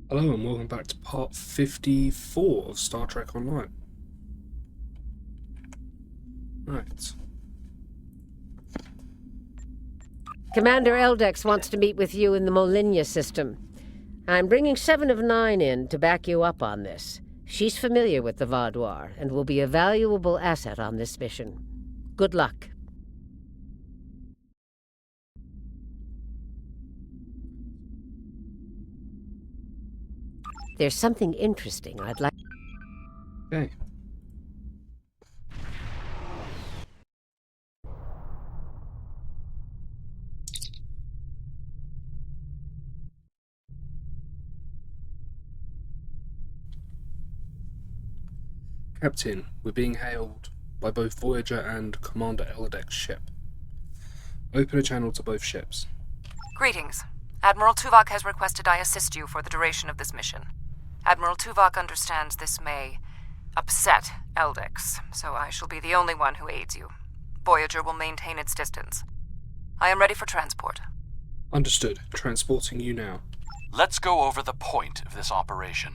Hello and welcome back to part 54 of Star Trek Online. Right. Commander Eldex wants to meet with you in the Molinia system. I'm bringing 7 of 9 in to back you up on this. She's familiar with the Vaadwaur and will be a valuable asset on this mission. Good luck. There's something interesting I'd like... Okay. Captain, we're being hailed by both Voyager and Commander Eldex's ship. Open a channel to both ships. Greetings. Admiral Tuvok has requested I assist you for the duration of this mission. Admiral Tuvok understands this may upset Eldex, so I shall be the only one who aids you. Voyager will maintain its distance. I am ready for transport. Understood. Transporting you now. Let's go over the point of this operation.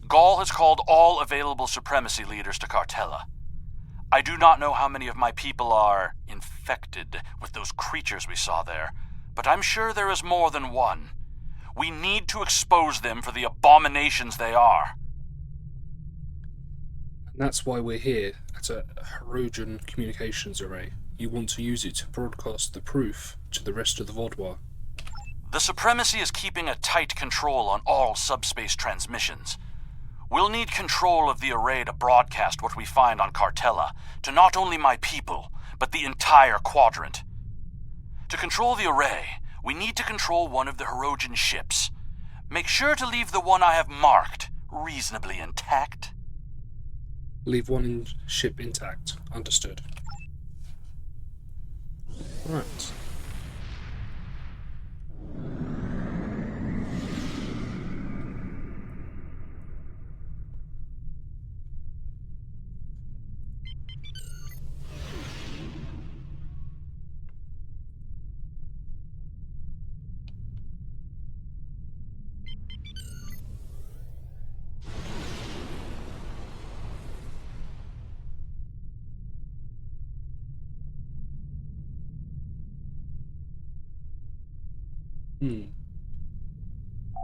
Gall has called all available supremacy leaders to Cartella. I do not know how many of my people are infected with those creatures we saw there, but I'm sure there is more than one. We need to expose them for the abominations they are. And that's why we're here at a Hirogen communications array. You want to use it to broadcast the proof to the rest of the Vaadwaur. The Supremacy is keeping a tight control on all subspace transmissions. We'll need control of the array to broadcast what we find on Cartella to not only my people, but the entire quadrant. To control the array, we need to control one of the Hirogen ships. Make sure to leave the one I have marked reasonably intact. Leave one ship intact. Understood. Right.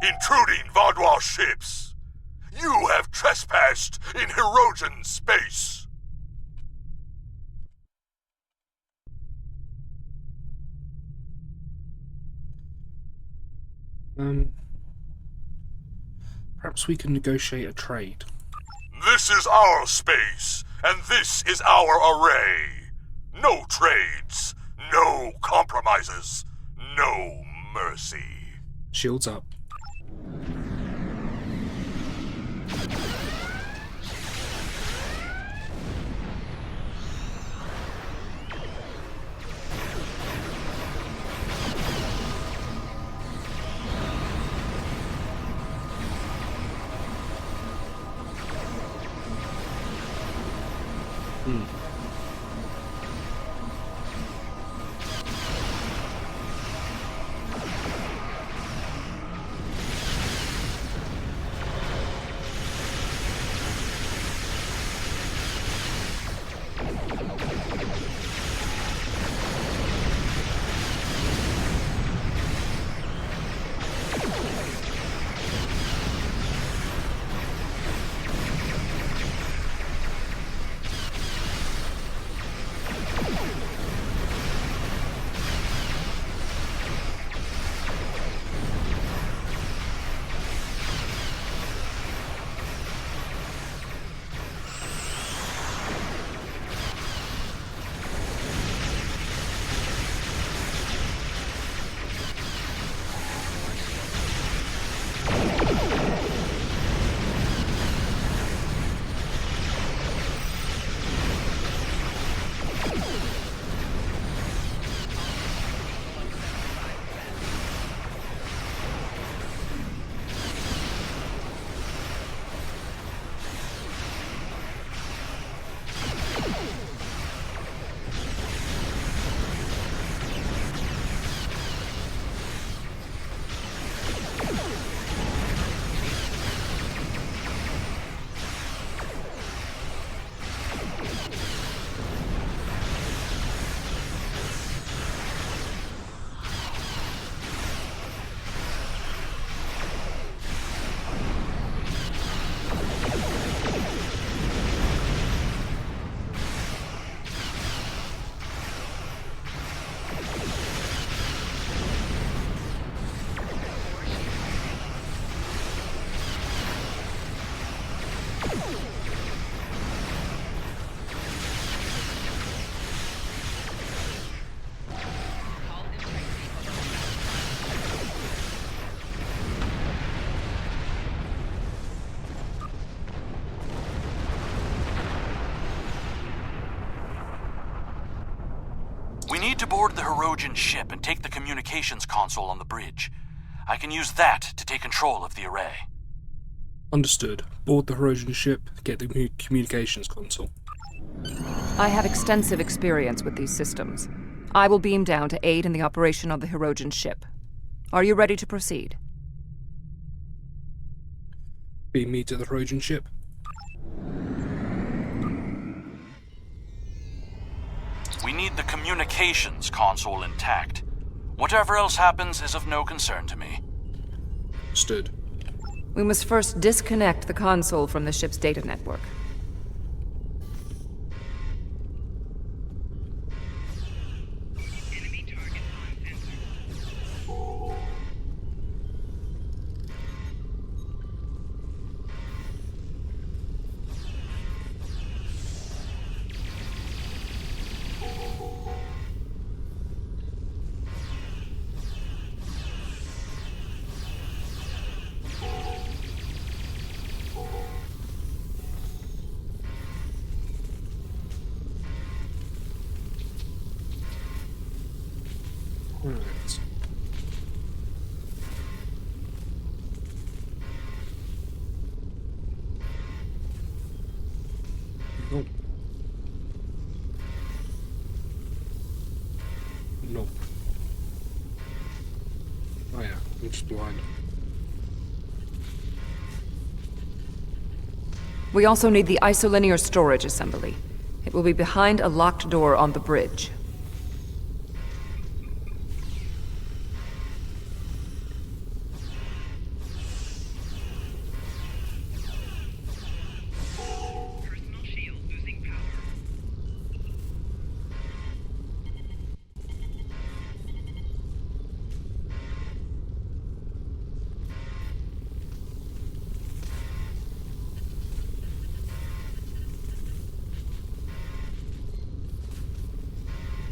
Intruding Vaadwaur ships! You have trespassed in Hirogen space! Perhaps we can negotiate a trade. This is our space, and this is our array. No trades, no compromises, no mercy. Shields up. to board the Hirogen ship and take the communications console on the bridge. I can use that to take control of the array. Understood. Board the Hirogen ship, get the communications console. I have extensive experience with these systems. I will beam down to aid in the operation of the Hirogen ship. Are you ready to proceed? Beam me to the Hirogen ship. We need the communications console intact. Whatever else happens is of no concern to me. Understood. We must first disconnect the console from the ship's data network. Right. Nope. Nope. Oh yeah, I'm just blind. We also need the isolinear storage assembly. It will be behind a locked door on the bridge.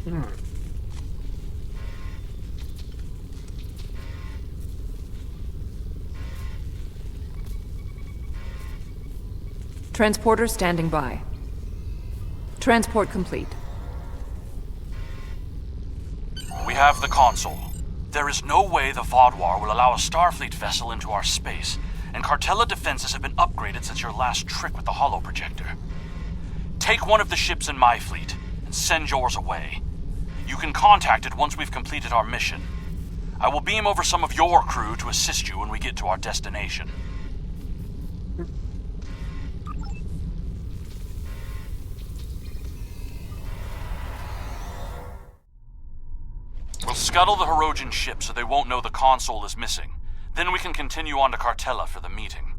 Alright. Transporter standing by. Transport complete. We have the console. There is no way the Vaadwaur will allow a Starfleet vessel into our space, and Cartella defenses have been upgraded since your last trick with the holoprojector. Take one of the ships in my fleet, and send yours away. You can contact it once we've completed our mission. I will beam over some of your crew to assist you when we get to our destination. We'll scuttle the Hirogen ship so they won't know the console is missing. Then we can continue on to Cartella for the meeting.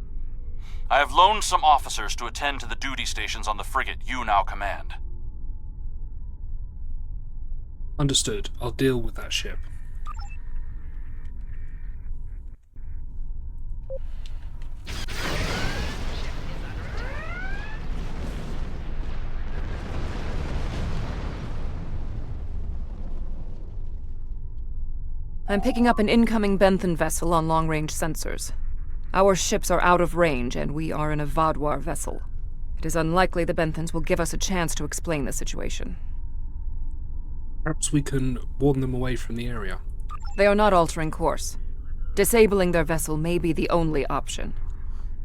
I have loaned some officers to attend to the duty stations on the frigate you now command. Understood. I'll deal with that ship. I'm picking up an incoming Benthan vessel on long-range sensors. Our ships are out of range, and we are in a Vaadwaur vessel. It is unlikely the Benthans will give us a chance to explain the situation. Perhaps we can warn them away from the area. They are not altering course. Disabling their vessel may be the only option.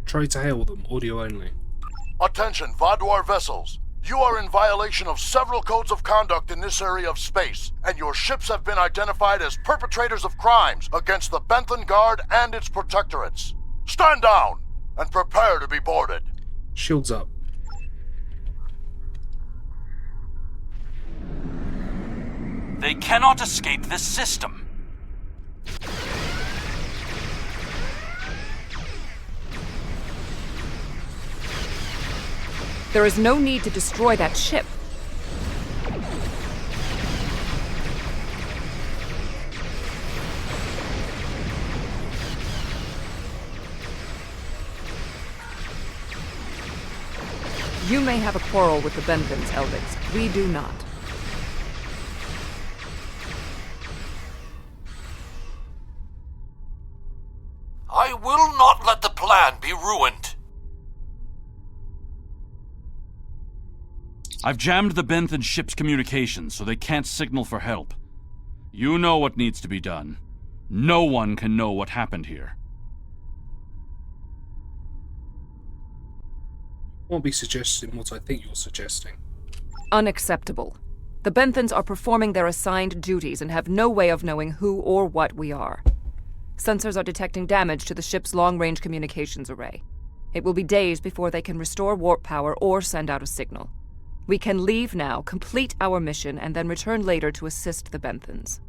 Try to hail them, audio only. Attention, Vaadwaur vessels. You are in violation of several codes of conduct in this area of space, and your ships have been identified as perpetrators of crimes against the Benthan Guard and its protectorates. Stand down and prepare to be boarded. Shields up. They cannot escape this system. There is no need to destroy that ship. You may have a quarrel with the Benthans, Eldex. We do not. I will not let the plan be ruined. I've jammed the Benthan ship's communications so they can't signal for help. You know what needs to be done. No one can know what happened here. I won't be suggesting what I think you're suggesting. Unacceptable. The Benthans are performing their assigned duties and have no way of knowing who or what we are. Sensors are detecting damage to the ship's long-range communications array. It will be days before they can restore warp power or send out a signal. We can leave now, complete our mission, and then return later to assist the Benthans.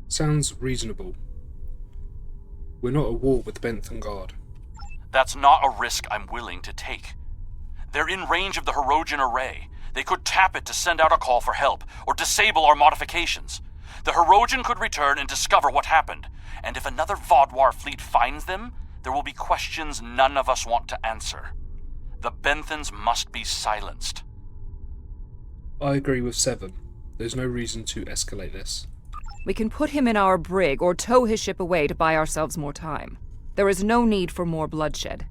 Sounds reasonable. We're not at war with the Benthan Guard. That's not a risk I'm willing to take. They're in range of the Hirogen array. They could tap it to send out a call for help, or disable our modifications. The Hirogen could return and discover what happened, and if another Vaadwaur fleet finds them, there will be questions none of us want to answer. The Benthans must be silenced. I agree with Seven. There's no reason to escalate this. We can put him in our brig or tow his ship away to buy ourselves more time. There is no need for more bloodshed.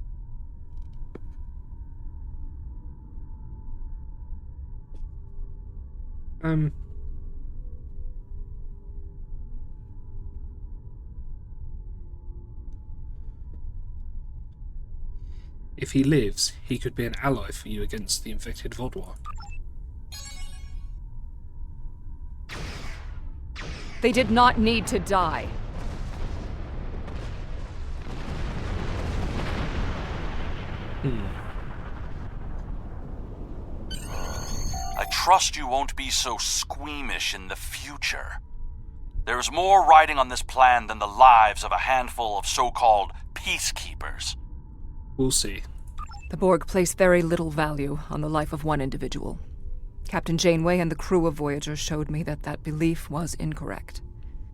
If he lives, he could be an ally for you against the infected Vaadwaur. They did not need to die. I trust you won't be so squeamish in the future. There is more riding on this plan than the lives of a handful of so-called peacekeepers. We'll see. The Borg place very little value on the life of one individual. Captain Janeway and the crew of Voyager showed me that that belief was incorrect.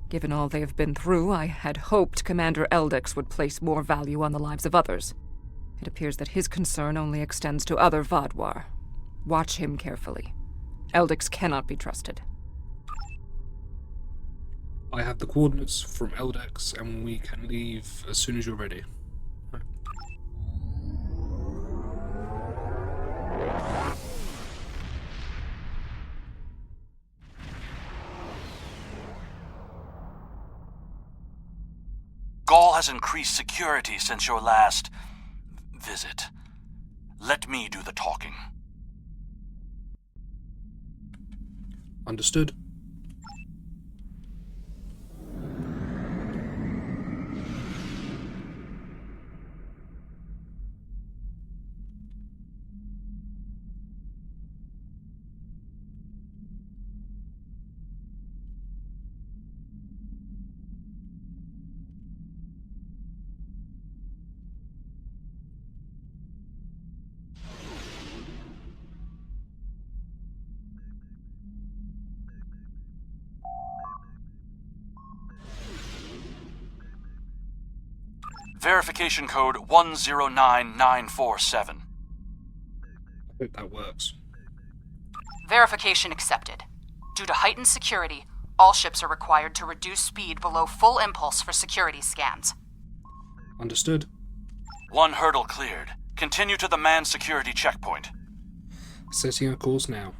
Given all they have been through, I had hoped Commander Eldex would place more value on the lives of others. It appears that his concern only extends to other Vaadwaur. Watch him carefully. Eldex cannot be trusted. I have the coordinates from Eldex, and we can leave as soon as you're ready. Gaul has increased security since your last visit. Let me do the talking. Understood. Verification code 109947. I hope that works. Verification accepted. Due to heightened security, all ships are required to reduce speed below full impulse for security scans. Understood. One hurdle cleared. Continue to the manned security checkpoint. Setting a course now.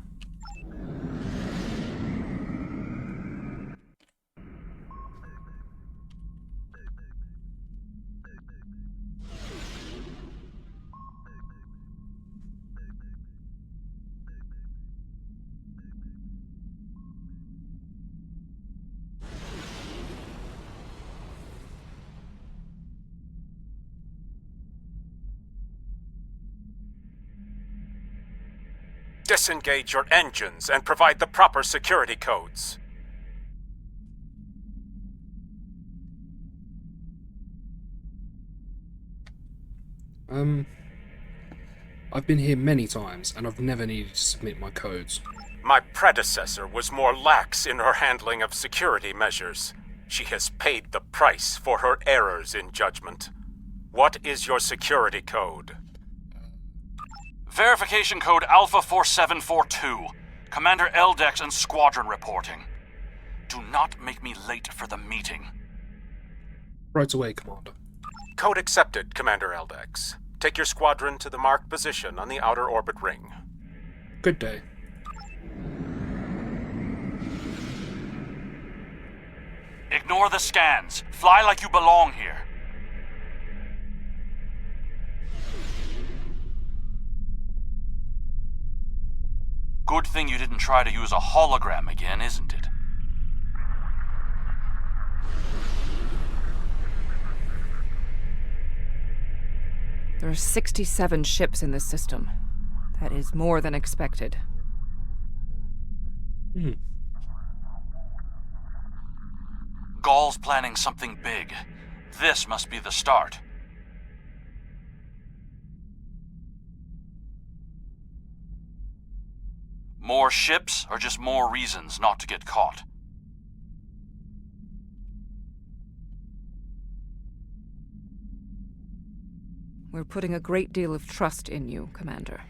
Disengage your engines and provide the proper security codes. I've been here many times, and I've never needed to submit my codes. My predecessor was more lax in her handling of security measures. She has paid the price for her errors in judgment. What is your security code? Verification code Alpha 4742. Commander Eldex and Squadron reporting. Do not make me late for the meeting. Right away, Commander. Code accepted, Commander Eldex. Take your squadron to the marked position on the outer orbit ring. Good day. Ignore the scans. Fly like you belong here. Good thing you didn't try to use a hologram again, isn't it? There are 67 ships in this system. That is more than expected. Gaul's planning something big. This must be the start. More ships, or just more reasons not to get caught? We're putting a great deal of trust in you, Commander.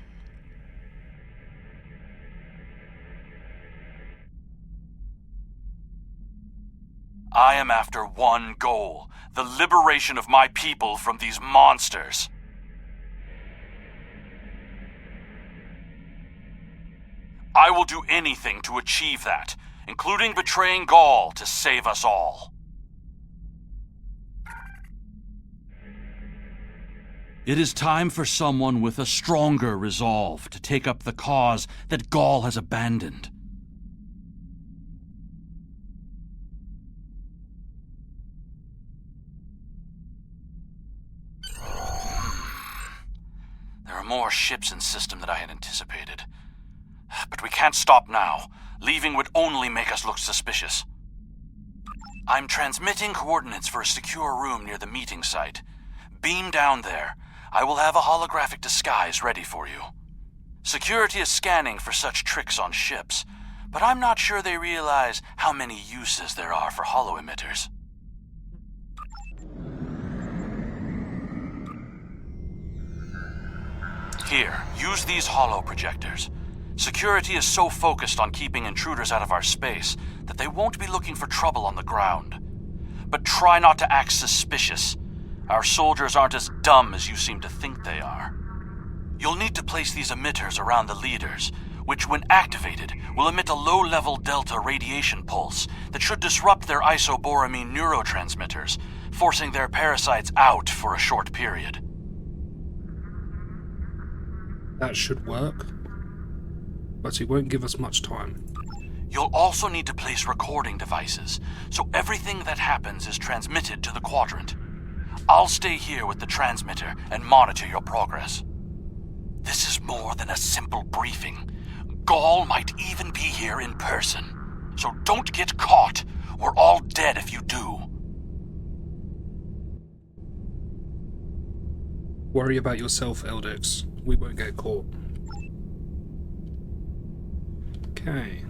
I am after one goal: the liberation of my people from these monsters. I will do anything to achieve that, including betraying Gaul to save us all. It is time for someone with a stronger resolve to take up the cause that Gaul has abandoned. There are more ships in system than I had anticipated. But we can't stop now. Leaving would only make us look suspicious. I'm transmitting coordinates for a secure room near the meeting site. Beam down there. I will have a holographic disguise ready for you. Security is scanning for such tricks on ships, but I'm not sure they realize how many uses there are for holo-emitters. Here, use these holo projectors. Security is so focused on keeping intruders out of our space that they won't be looking for trouble on the ground. But try not to act suspicious. Our soldiers aren't as dumb as you seem to think they are. You'll need to place these emitters around the leaders, which when activated will emit a low-level delta radiation pulse that should disrupt their isoboramine neurotransmitters, forcing their parasites out for a short period. That should work, but it won't give us much time. You'll also need to place recording devices, so everything that happens is transmitted to the quadrant. I'll stay here with the transmitter and monitor your progress. This is more than a simple briefing. Gaul might even be here in person, so don't get caught. We're all dead if you do. Worry about yourself, Eldex. We won't get caught. Okay.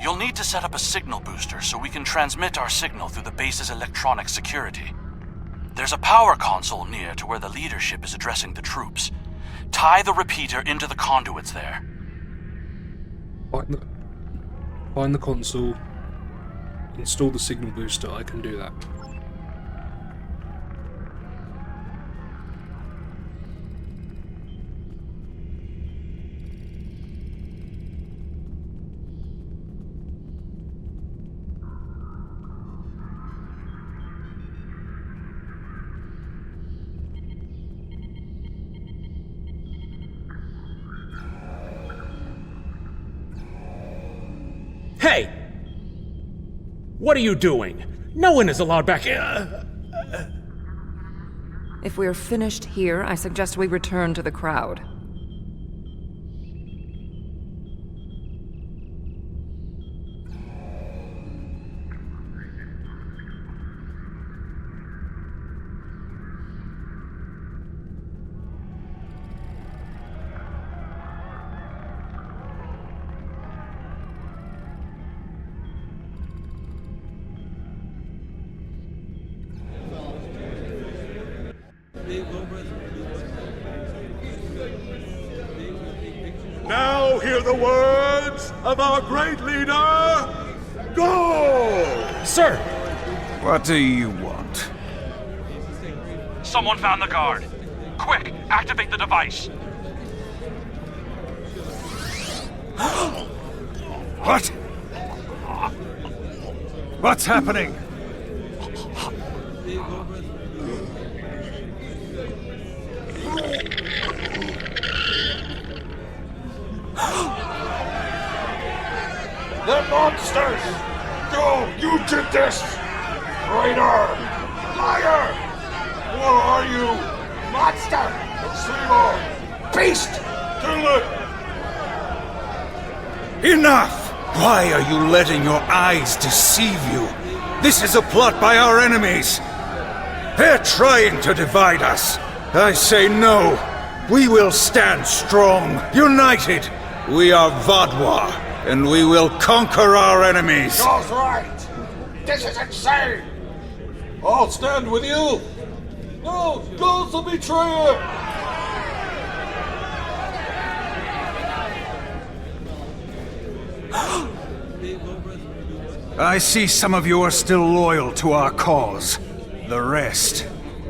You'll need to set up a signal booster so we can transmit our signal through the base's electronic security. There's a power console near to where the leadership is addressing the troops. Tie the repeater into the conduits there. Find the console. Install the signal booster. I can do that. Hey! What are you doing? No one is allowed back in. If we're finished here, I suggest we return to the crowd. Now hear the words of our great leader, go! Sir! What do you want? Someone found the guard. Quick, activate the device. What? What's happening? The monsters! Go! You did this! Traitor! Liar! Who are you? Monster! Seymour! Beast! Kill it! Enough! Why are you letting your eyes deceive you? This is a plot by our enemies. They're trying to divide us. I say no. We will stand strong, united. We are Vaadwaur, and we will conquer our enemies. Joe's right! This is insane! I'll stand with you! No! Go's the betrayer! I see some of you are still loyal to our cause. The rest,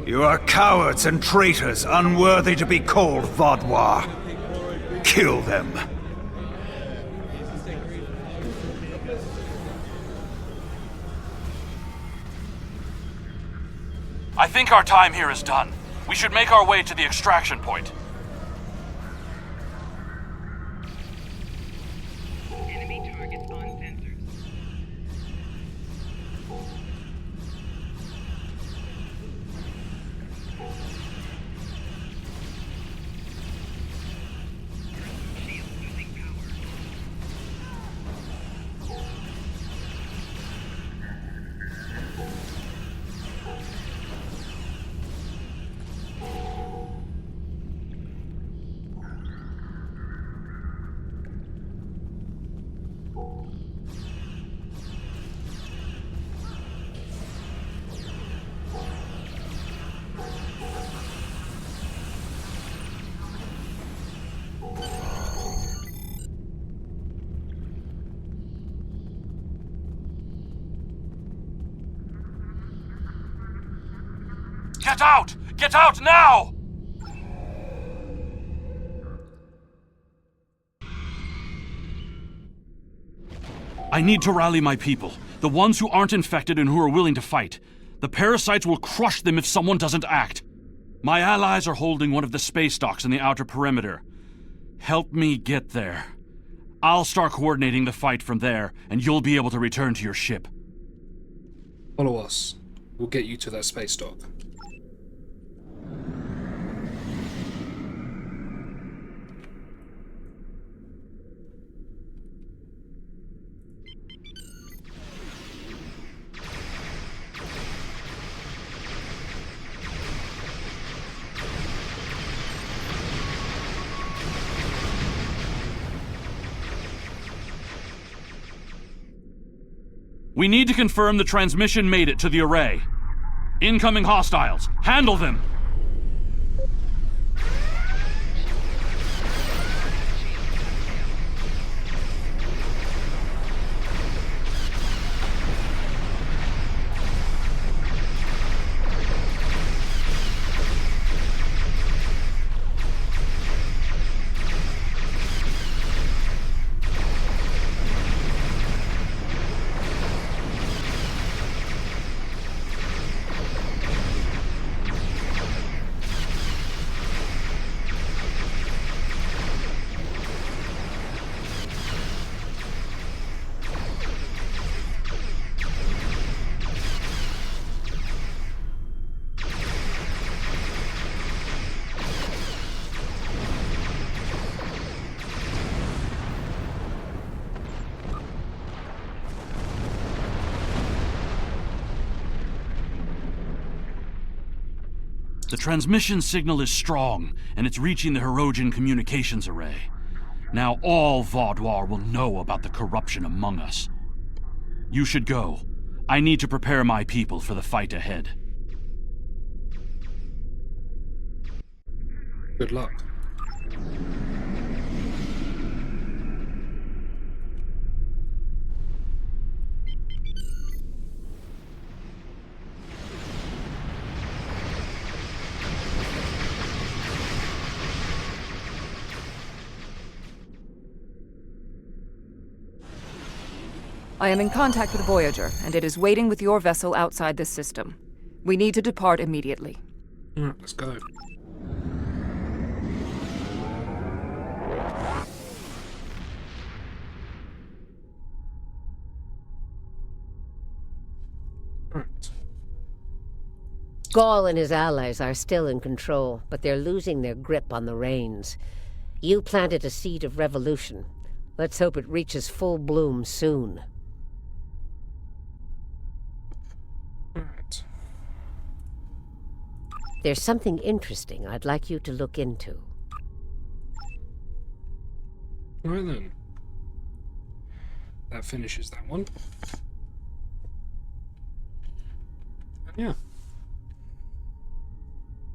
you are cowards and traitors unworthy to be called Vaadwaur. Kill them. I think our time here is done. We should make our way to the extraction point. Enemy targets on sensors. Shield losing power. Get out! Get out now! I need to rally my people. The ones who aren't infected and who are willing to fight. The parasites will crush them if someone doesn't act. My allies are holding one of the space docks in the outer perimeter. Help me get there. I'll start coordinating the fight from there, and you'll be able to return to your ship. Follow us. We'll get you to that space dock. We need to confirm the transmission made it to the array. Incoming hostiles. Handle them! The transmission signal is strong, and it's reaching the Hirogen communications array. Now all Vaadwaur will know about the corruption among us. You should go. I need to prepare my people for the fight ahead. Good luck. I am in contact with Voyager, and it is waiting with your vessel outside this system. We need to depart immediately. Alright, let's go. Alright. Gaul and his allies are still in control, but they're losing their grip on the reins. You planted a seed of revolution. Let's hope it reaches full bloom soon. Alright. There's something interesting I'd like you to look into. Alright then. That finishes that one. And yeah.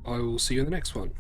I will see you in the next one.